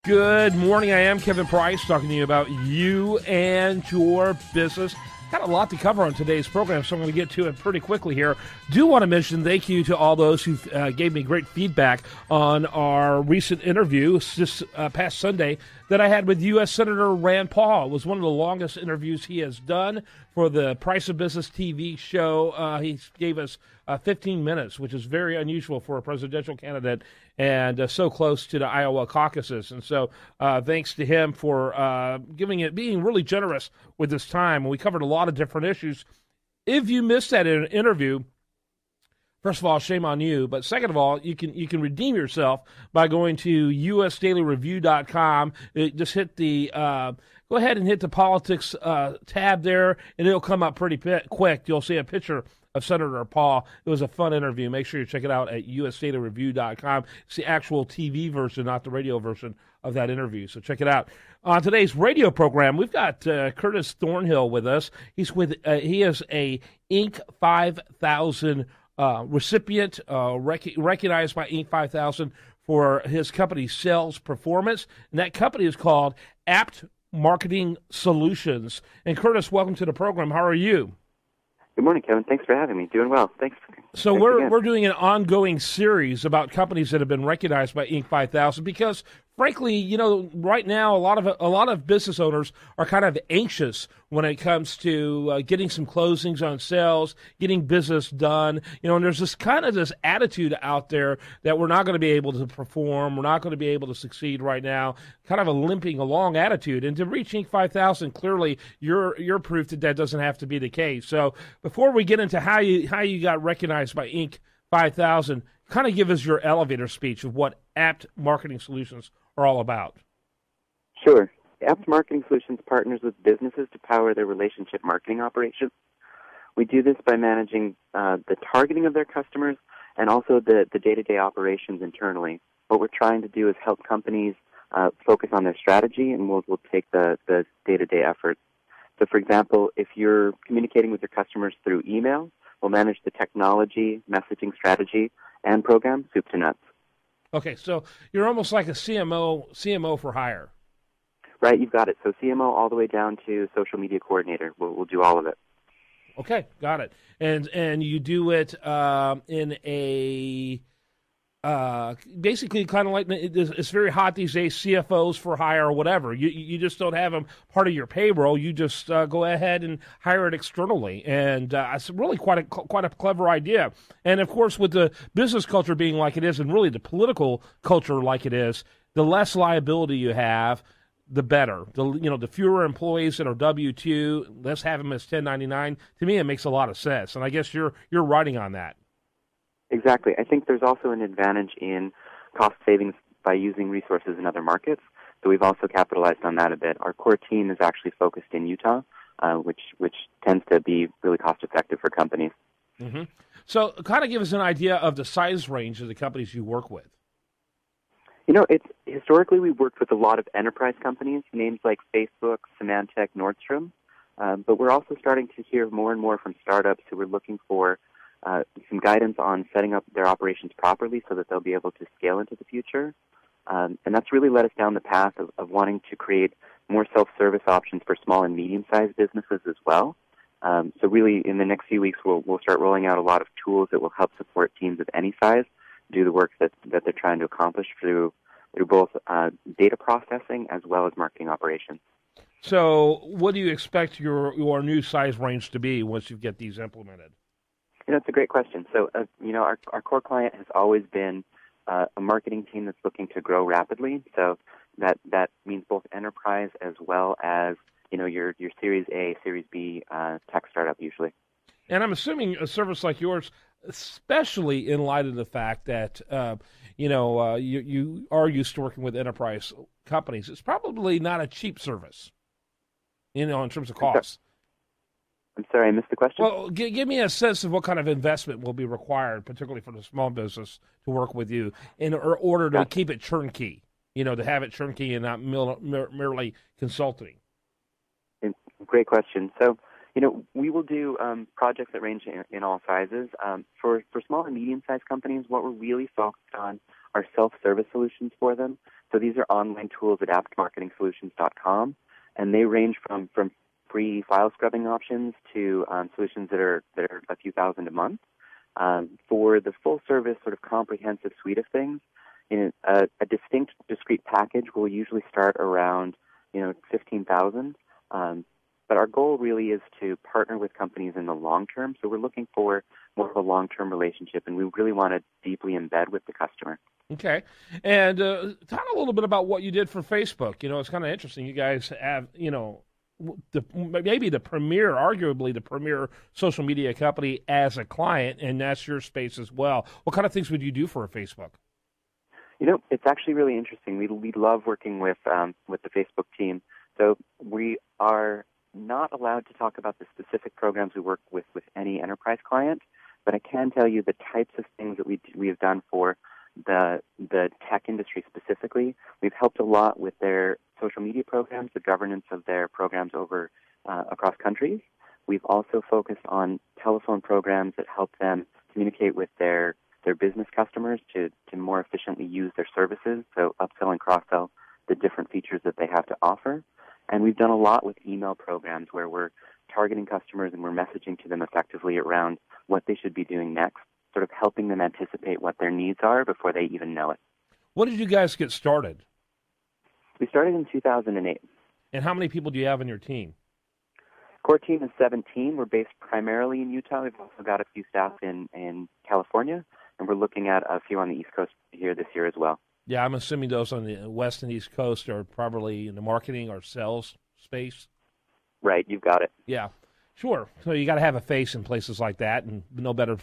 Good morning. I am Kevin Price talking to you about you and your business. Got a lot to cover on today's program, so I'm going to get to it pretty quickly here. Do want to mention thank you to all those who gave me great feedback on our recent interview this past Sunday that I had with U.S. Senator Rand Paul. It was one of the longest interviews he has done for the Price of Business TV show. He gave us 15 minutes, which is very unusual for a presidential candidate and so close to the Iowa caucuses. And so thanks to him for being really generous with his time. We covered a lot of different issues. If you missed that interview, first of all, shame on you. But second of all, you can redeem yourself by going to usdailyreview.com. Just hit the go ahead and hit the politics tab there, and it'll come up pretty quick. You'll see a picture of Senator Paul. It was a fun interview. Make sure you check it out at usdailyreview.com. It's the actual TV version, not the radio version of that interview. So check it out. On today's radio program, we've got Curtis Thornhill with us. He is a Inc. 5000 recipient, recognized by Inc. 5000 for his company's sales performance, and that company is called Apt Marketing Solutions. And Curtis, welcome to the program. How are you? Good morning, Kevin. Thanks for having me. Doing well. Thanks. So we're doing an ongoing series about companies that have been recognized by Inc. 5000 because, frankly, right now a lot of business owners are kind of anxious when it comes to getting some closings on sales, getting business done. And there's this attitude out there that we're not going to be able to perform, we're not going to be able to succeed right now. Kind of a limping along attitude. And to reach Inc. 5000, clearly you're proof that doesn't have to be the case. So before we get into how you got recognized by Inc. 5000, kind of give us your elevator speech of what Apt Marketing Solutions are all about. Sure. Apt Marketing Solutions partners with businesses to power their relationship marketing operations. We do this by managing the targeting of their customers and also the day-to-day operations internally. What we're trying to do is help companies focus on their strategy, and we'll take the day-to-day efforts. So, for example, if you're communicating with your customers through email, we'll manage the technology, messaging strategy, and program soup to nuts. Okay, so you're almost like a CMO for hire. Right, you've got it. So CMO all the way down to social media coordinator. We'll do all of it. Okay, got it. And you do it in a basically kind of like it's very hot these days. CFOs for hire or whatever. You just don't have them part of your payroll. You just go ahead and hire it externally, and it's really quite a clever idea. And of course, with the business culture being like it is, and really the political culture like it is, the less liability you have, the better. The fewer employees that are W-2, let's have them as 1099. To me, it makes a lot of sense, and I guess you're writing on that. Exactly. I think there's also an advantage in cost savings by using resources in other markets. So we've also capitalized on that a bit. Our core team is actually focused in Utah, which tends to be really cost effective for companies. Mm-hmm. So kind of give us an idea of the size range of the companies you work with. It's historically we've worked with a lot of enterprise companies, names like Facebook, Symantec, Nordstrom, but we're also starting to hear more and more from startups who are looking for some guidance on setting up their operations properly so that they'll be able to scale into the future. And that's really led us down the path of wanting to create more self-service options for small and medium-sized businesses as well. So really, in the next few weeks, we'll start rolling out a lot of tools that will help support teams of any size do the work that they're trying to accomplish through both data processing as well as marketing operations. So what do you expect your new size range to be once you get these implemented? It's a great question. So, our core client has always been a marketing team that's looking to grow rapidly. So that means both enterprise as well as, your Series A, Series B tech startup usually. And I'm assuming a service like yours, especially in light of the fact that, you are used to working with enterprise companies, it's probably not a cheap service, in terms of costs. I'm sorry, I missed the question. Well, give me a sense of what kind of investment will be required, particularly for the small business, to work with you in order to keep it turnkey, to have it turnkey and not merely consulting. Great question. So, we will do projects that range in all sizes. For small and medium-sized companies, what we're really focused on are self-service solutions for them. So these are online tools at appmarketingsolutions.com, and they range from free file scrubbing options to solutions that are a few thousand a month. For the full service sort of comprehensive suite of things, a discrete package will usually start around 15,000. But our goal really is to partner with companies in the long term. So we're looking for more of a long-term relationship, and we really want to deeply embed with the customer. Okay. And talk a little bit about what you did for Facebook. It's kind of interesting. You guys have, arguably the premier social media company as a client, and that's your space as well. What kind of things would you do for a Facebook? It's actually really interesting. We love working with the Facebook team. So we are not allowed to talk about the specific programs we work with any enterprise client, but I can tell you the types of things that we have done for the tech industry specifically. We've helped a lot with their social media programs, the governance of their programs over across countries. We've also focused on telephone programs that help them communicate with their business customers to more efficiently use their services, so upsell and cross-sell the different features that they have to offer. And we've done a lot with email programs where we're targeting customers and we're messaging to them effectively around what they should be doing next, sort of helping them anticipate what their needs are before they even know it. When did you guys get started? We started in 2008. And how many people do you have on your team? Core team is 17. We're based primarily in Utah. We've also got a few staff in California, and we're looking at a few on the East Coast here this year as well. Yeah, I'm assuming those on the West and East Coast are probably in the marketing or sales space. Right, you've got it. Yeah, sure. So you got to have a face in places like that, and no better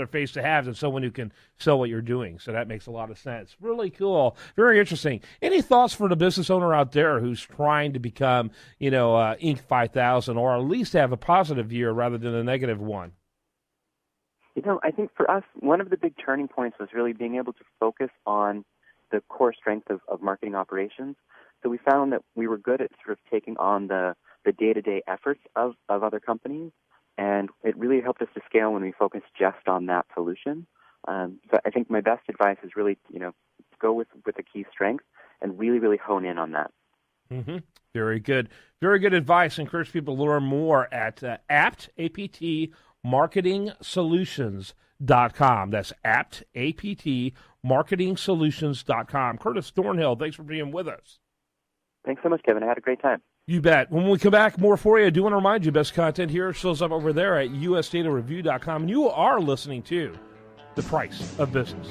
face to have than someone who can sell what you're doing. So that makes a lot of sense. Really cool. Very interesting. Any thoughts for the business owner out there who's trying to become, Inc. 5000, or at least have a positive year rather than a negative one? I think for us, one of the big turning points was really being able to focus on the core strength of marketing operations. So we found that we were good at sort of taking on the day-to-day efforts of other companies, and it really helped us to scale when we focused just on that solution. So I think my best advice is really, go with a key strength and really, really hone in on that. Mm-hmm. Very good. Very good advice. Encourage people to learn more at APT, APT, marketingsolutions.com. That's apt, APT, marketingsolutions.com. Curtis Thornhill, thanks for being with us. Thanks so much, Kevin. I had a great time. You bet. When we come back, more for you. I do want to remind you, best content here shows up over there at usdatareview.com. And you are listening to The Price of Business.